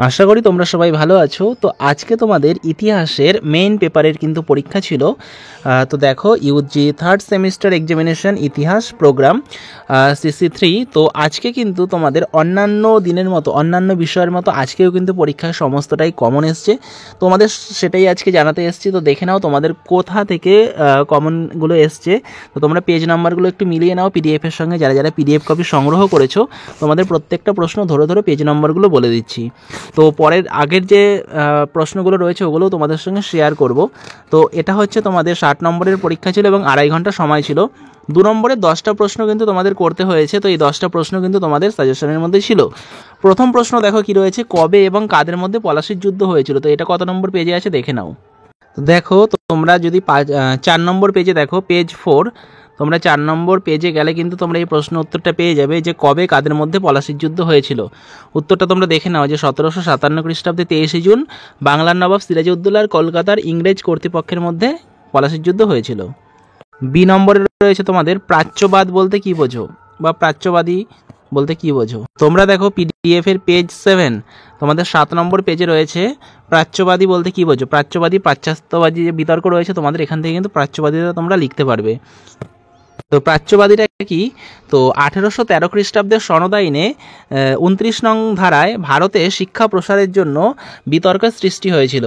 আশা করি তোমরা সবাই ভালো আছো। তো আজকে তোমাদের ইতিহাসের মেইন পেপারের কিন্তু পরীক্ষা ছিল। তো দেখো ইউজি থার্ড সেমিস্টার এক্সামিনেশন ইতিহাস প্রোগ্রাম CC3। তো আজকে কিন্তু তোমাদের অন্যান্য দিনের মতো অন্যান্য বিষয়ের মতো আজকেও কিন্তু পরীক্ষার সমস্তটাই কমন এসছে। তোমাদের সেটাই আজকে জানাতে এসেছি। তো দেখে নাও তোমাদের কোথা থেকে কমনগুলো এসছে। তো তোমরা পেজ নাম্বারগুলো একটু মিলিয়ে নাও পিডিএফের সঙ্গে। যারা যারা পিডিএফ কপি সংগ্রহ করেছো তোমাদের প্রত্যেকটা প্রশ্ন ধরে ধরে পেজ নাম্বারগুলো বলে দিচ্ছি। তো পরের আগের যে প্রশ্নগুলো রয়েছে ওগুলোও তোমাদের সঙ্গে শেয়ার করব। তো এটা হচ্ছে তোমাদের 60 নম্বরের পরীক্ষা ছিল এবং 2.5 ঘন্টা সময় ছিল। 2 নম্বরের 10টা প্রশ্ন কিন্তু তোমাদের করতে হয়েছে। তো এই 10টা প্রশ্ন কিন্তু তোমাদের সাজেশনের মধ্যে ছিল। প্রথম প্রশ্ন দেখো কি রয়েছে, কবে এবং কাদের মধ্যে পলাশির যুদ্ধ হয়েছিল। তো এটা কত নম্বর পেজে আছে দেখে নাও। তো দেখো তোমরা যদি 4 নম্বর পেজে দেখো, পেজ 4, তোমরা 4 নম্বর পেজে গেলে কিন্তু তোমরা এই প্রশ্ন উত্তরটা পেয়ে যাবে যে কবে কাদের মধ্যে পলাশির যুদ্ধ হয়েছিল। উত্তরটা তোমরা দেখে নাও যে 1757 খ্রিস্টাব্দে 23শে জুন বাংলার নবাব সিরাজউদ্দৌলা আর কলকাতার ইংরেজ কর্তৃপক্ষের মধ্যে পলাশির যুদ্ধ হয়েছিল। বি নম্বরে রয়েছে তোমাদের প্রাচ্যবাদ বলতে কি বোঝো বা প্রাচ্যবাদী বলতে কি বোঝো। তোমরা দেখো পিডিএফ এর পেজ 7, তোমাদের 7 নম্বর পেজে রয়েছে প্রাচ্যবাদী বলতে কি বোঝো। প্রাচ্যবাদী পাশ্চাত্যবাদী যে বিতর্ক রয়েছে তোমাদের এখান থেকে কিন্তু প্রাচ্যবাদীরা তোমরা লিখতে পারবে। তো প্রাচ্যবাদীরা কি, তো 1813 খ্রিস্টাব্দের সনদ আইনে 29 নং ধারায় ভারতে শিক্ষা প্রসারের জন্য বিতর্ক সৃষ্টি হয়েছিল।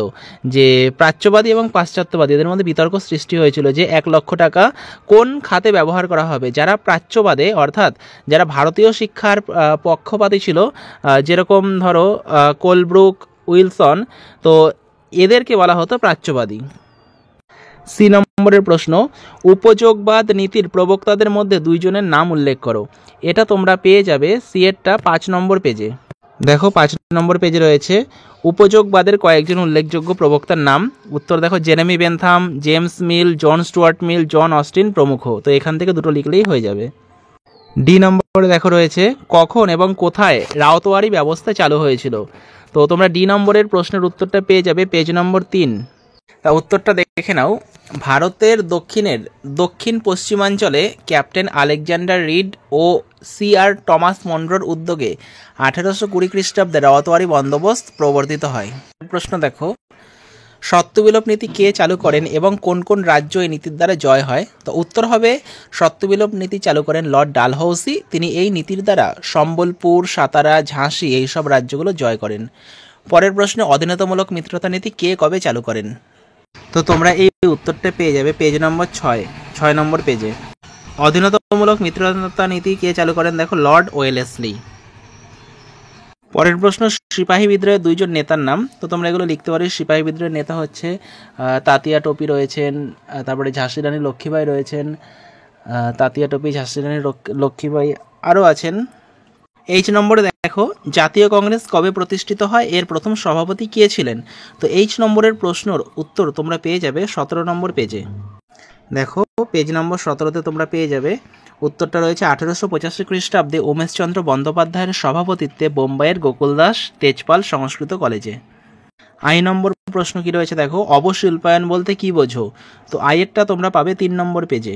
যে প্রাচ্যবাদী এবং পাশ্চাত্যবাদী এদের মধ্যে বিতর্ক সৃষ্টি হয়েছিল যে 1 লক্ষ টাকা কোন খাতে ব্যবহার করা হবে। যারা প্রাচ্যবাদে অর্থাৎ যারা ভারতীয় শিক্ষার পক্ষপাতী ছিল, যেরকম ধরো কোলব্রুক, উইলসন, তো এদেরকে বলা হতো প্রাচ্যবাদী। সি নম্বরের প্রশ্ন, উপযোগবাদ নীতির প্রবক্তাদের মধ্যে 2 জনের নাম উল্লেখ করো। এটা তোমরা পেয়ে যাবে সিএরটা 5 নম্বর পেজে। দেখো 5 নম্বর পেজে রয়েছে উপযোগবাদের কয়েকজন উল্লেখযোগ্য প্রবক্তার নাম। উত্তর দেখো জেরেমি বেনথাম, জেমস মিল, জন স্টুয়ার্ট মিল, জন অস্টিন প্রমুখ। তো এখান থেকে দুটো লিখলেই হয়ে যাবে। ডি নম্বরে দেখো রয়েছে কখন এবং কোথায় রাওতোয়ারি ব্যবস্থা চালু হয়েছিল। তো তোমরা ডি নম্বরের প্রশ্নের উত্তরটা পেয়ে যাবে পেজ নম্বর 3। উত্তরটা দেখে নাও, ভারতের দক্ষিণ পশ্চিমাঞ্চলে ক্যাপ্টেন আলেকজান্ডার রিড ও CR টমাস মনরোর উদ্যোগে 1820 খ্রিস্টাব্দে রাওতোয়ারি বন্দোবস্ত প্রবর্তিত হয়। প্রশ্ন দেখো, সত্যবিলোপ নীতি কে চালু করেন এবং কোন কোন রাজ্য এই নীতির দ্বারা জয় হয়। তো উত্তর হবে সত্যবিলোপ নীতি চালু করেন লর্ড ডালহৌসি। তিনি এই নীতির দ্বারা সম্বলপুর, সাতারা, ঝাঁসি এইসব রাজ্যগুলো জয় করেন। পরের প্রশ্নে অধীনতামূলক মিত্রতা নীতি কে কবে চালু করেন। তো তোমরা এই উত্তরটা পেয়ে যাবে পেজ নম্বর 6 নম্বর পেজে। অধীনতামূলক মিত্রতা নীতি কে চালু করেন, দেখো লর্ড ওয়েলেসলি। পরের প্রশ্ন, সিপাহী বিদ্রোহের 2 জন নেতার নাম। তো তোমরা এগুলো লিখতে পারো। সিপাহী বিদ্রোহের নেতা হচ্ছে তাতিয়া টোপি রয়েছেন, তারপরে ঝাঁসি রানী লক্ষ্মীবাই রয়েছেন, তাতিয়া টোপি, ঝাঁসি রানী লক্ষ্মীবাই আরও আছেন। এইচ নম্বরে দেখো জাতীয় কংগ্রেস কবে প্রতিষ্ঠিত হয়, এর প্রথম সভাপতি কে ছিলেন। তো এইচ নম্বরের প্রশ্নর উত্তর তোমরা পেয়ে যাবে 17 নম্বর পেজে। দেখো পেজ নম্বর 17তে তোমরা পেয়ে যাবে উত্তরটা রয়েছে 1885 খ্রিস্টাব্দে উমেশচন্দ্র বন্দ্যোপাধ্যায়ের সভাপতিত্বে বোম্বাইয়ের গোকুলদাস তেজপাল সংস্কৃত কলেজে। আই নম্বর প্রশ্ন কি রয়েছে দেখো, অবশিল্পায়ন বলতে কি বোঝো। তো আইয়েরটা তোমরা পাবে 3 নম্বর পেজে।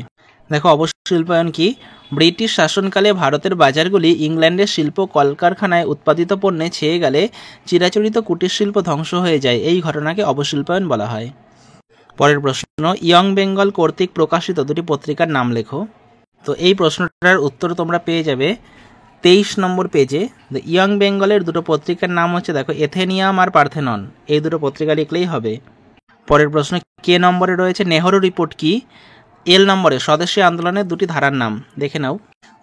দেখো অবশিল্পায়ন কি, ব্রিটিশ শাসনকালে ভারতের বাজারগুলি ইংল্যান্ডের শিল্প কলকারখানায় উৎপাদিত পণ্যে ছেয়ে গেলে চিরাচরিত কুটির শিল্প ধ্বংস হয়ে যায়। এই ঘটনাকে অবশিল্পায়ন বলা হয়। পরের প্রশ্ন, ইয়ং বেঙ্গল কর্তৃক প্রকাশিত 2টি পত্রিকার নাম লেখো। তো এই প্রশ্নটার উত্তর তোমরা পেয়ে যাবে 23 নম্বর পেজে। ইয়ং বেঙ্গলের 2টো পত্রিকার নাম হচ্ছে দেখো এথেনিয়াম আর পার্থেনন। এই 2টো পত্রিকা লিখলেই হবে। পরের প্রশ্ন, কে নম্বরে রয়েছে নেহরু রিপোর্ট কি। এল নম্বরে স্বদেশী আন্দোলনের 2টি ধারার নাম দেখে নাও।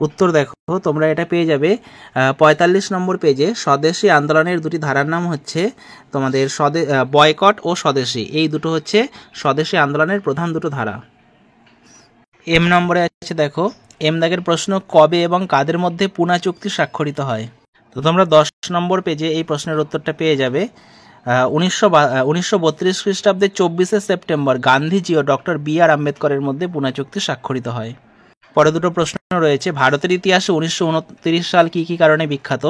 উত্তর দেখো তোমরা এটা পেয়ে যাবে 45 নম্বর পেজে। স্বদেশী আন্দোলনের 2টি ধারার নাম হচ্ছে তোমাদের বয়কট ও স্বদেশী। এই দুটো হচ্ছে স্বদেশী আন্দোলনের প্রধান 2টো ধারা। এম নম্বরে আছে দেখো, এম দাগের প্রশ্ন, কবে এবং কাদের মধ্যে পুনা চুক্তি স্বাক্ষরিত হয়। তো তোমরা 10 নম্বর পেজে এই প্রশ্নের উত্তরটা পেয়ে যাবে। 1932 খ্রিস্টাব্দের 24শে সেপ্টেম্বর গান্ধীজি ও ডক্টর BR আম্বেদকরের মধ্যে পুনা চুক্তি স্বাক্ষরিত হয়। পরে 2টো প্রশ্ন রয়েছে, ভারতের ইতিহাসে 1929 সাল কি কি কারণে বিখ্যাত,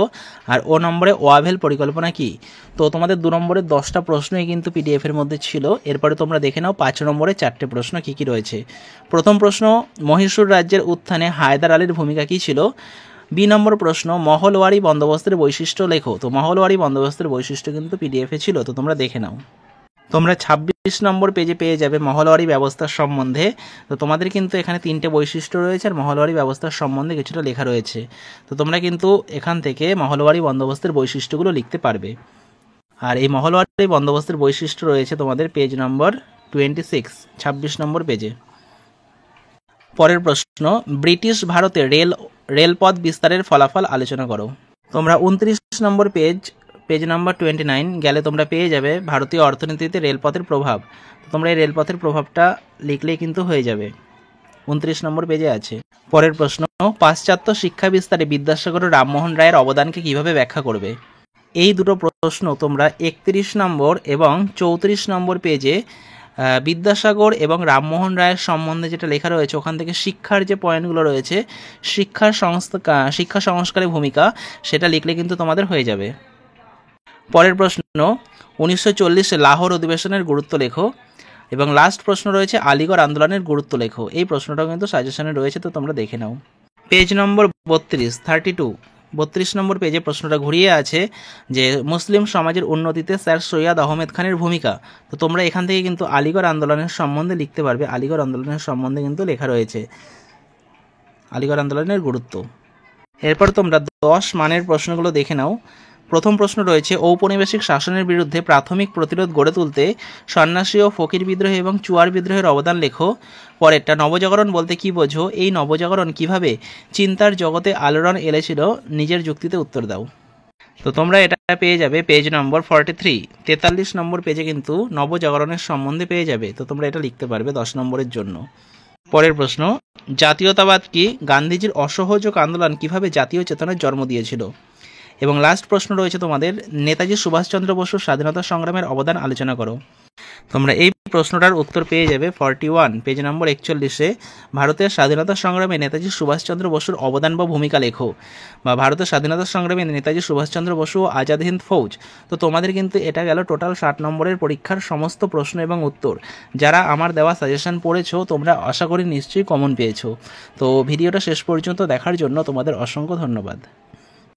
আর ও নম্বরে ওয়াভেল পরিকল্পনা কি। তো তোমাদের 2 নম্বরের 10টা প্রশ্নই কিন্তু PDF এর মধ্যে ছিল। এরপরে তোমরা দেখে নাও 5 নম্বরে 4টে প্রশ্ন কি কি রয়েছে। প্রথম প্রশ্ন, মহীশূর রাজ্যের উত্থানে হায়দার আলীর ভূমিকা কি ছিল। বি নম্বর প্রশ্ন, মহলওয়ারি বন্দোবস্তের বৈশিষ্ট্য লেখো। তো মহলওয়ারি বন্দোবস্তের বৈশিষ্ট্য কিন্তু পিডিএফে ছিল, তো তোমরা দেখে নাও। তোমরা 26 নম্বর পেজে পেয়ে যাবে মহলওয়ারি ব্যবস্থার সম্বন্ধে। তো তোমাদের কিন্তু এখানে 3টে বৈশিষ্ট্য রয়েছে আর মহলওয়ারি ব্যবস্থার সম্বন্ধে কিছুটা লেখা রয়েছে। তো তোমরা কিন্তু এখান থেকে মহলওয়ারি বন্দোবস্তের বৈশিষ্ট্যগুলো লিখতে পারবে। আর এই মহলওয়ারি বন্দোবস্তের বৈশিষ্ট্য রয়েছে তোমাদের পেজ নম্বর 26, 26 নম্বর পেজে। পরের প্রশ্ন, ব্রিটিশ ভারতে রেলপথ বিস্তারের ফলাফল আলোচনা করো। তোমরা 29 নম্বর পেজ নাম্বার 29 গেলে তোমরা পেয়ে যাবে ভারতীয় অর্থনীতিতে রেলপথের প্রভাব। তোমরা এই রেলপথের প্রভাবটা লিখলেই কিন্তু হয়ে যাবে, 29 নম্বর পেজে আছে। পরের প্রশ্ন, পাশ্চাত্য শিক্ষা বিস্তারে বিদ্যাসাগর ও রামমোহন রায়ের অবদানকে কিভাবে ব্যাখ্যা করবে। এই দুটো প্রশ্ন তোমরা 31 নম্বর এবং 34 নম্বর পেজে বিদ্যাসাগর এবং রামমোহন রায়ের সম্বন্ধে যেটা লেখা রয়েছে ওখান থেকে শিক্ষার যে পয়েন্টগুলো রয়েছে, শিক্ষা সংস্কারের ভূমিকা, সেটা লিখলে কিন্তু তোমাদের হয়ে যাবে। পরের প্রশ্ন, 1940 লাহোর অধিবেশনের গুরুত্ব লেখো। এবং লাস্ট প্রশ্ন রয়েছে আলিগড় আন্দোলনের গুরুত্ব লেখো। এই প্রশ্নটাও কিন্তু সাজেশনে রয়েছে, তো তোমরা দেখে নাও। পেজ নম্বর 32 নম্বর পেজে প্রশ্নটা ঘুরিয়ে আছে যে মুসলিম সমাজের উন্নতিতে স্যার সৈয়দ আহমেদ খানের ভূমিকা। তো তোমরা এখান থেকে কিন্তু আলিগড় আন্দোলনের সম্বন্ধে লিখতে পারবে। আলিগড় আন্দোলনের সম্বন্ধে কিন্তু লেখা রয়েছে, আলিগড় আন্দোলনের গুরুত্ব। এরপর তোমরা 10 মানের প্রশ্নগুলো দেখে নাও। প্রথম প্রশ্ন রয়েছে, ঔপনিবেশিক শাসনের বিরুদ্ধে প্রাথমিক প্রতিরোধ গড়ে তুলতে সন্ন্যাসী ও ফকির বিদ্রোহ এবং চুয়ার বিদ্রোহের অবদান লেখো। পরেরটা, নবজাগরণ বলতে কি বোঝো? এই নবজাগরণ কিভাবে চিন্তার জগতে আলোড়ন এনেছিল? নিজের যুক্তিতে উত্তর দাও। তো তোমরা এটা পেয়ে যাবে পেজ নম্বর 43 নম্বর পেজে কিন্তু নবজাগরণের সম্বন্ধে পেয়ে যাবে। তো তোমরা এটা লিখতে পারবে 10 নম্বরের জন্য। পরের প্রশ্ন, জাতীয়তাবাদ কি? গান্ধীজির অসহযোগ আন্দোলন কিভাবে জাতীয় চেতনার জন্ম দিয়েছিল? এবং লাস্ট প্রশ্ন রয়েছে তোমাদের, নেতাজি সুভাষচন্দ্র বসুর স্বাধীনতা সংগ্রামের অবদান আলোচনা করো। তোমরা এই প্রশ্নটার উত্তর পেয়ে যাবে 41 পেজ নম্বর 41-এ। ভারতের স্বাধীনতা সংগ্রামে নেতাজি সুভাষচন্দ্র বসুর অবদান বা ভূমিকা লেখো, বা ভারতের স্বাধীনতা সংগ্রামে নেতাজি সুভাষচন্দ্র বসু ও আজাদ হিন্দ ফৌজ। তো তোমাদের কিন্তু এটা গেল টোটাল 60 নম্বরের পরীক্ষার সমস্ত প্রশ্ন এবং উত্তর। যারা আমার দেওয়া সাজেশন পড়েছো তোমরা আশা করি নিশ্চয়ই কমন পেয়েছো। তো ভিডিওটা শেষ পর্যন্ত দেখার জন্য তোমাদের অসংখ্য ধন্যবাদ।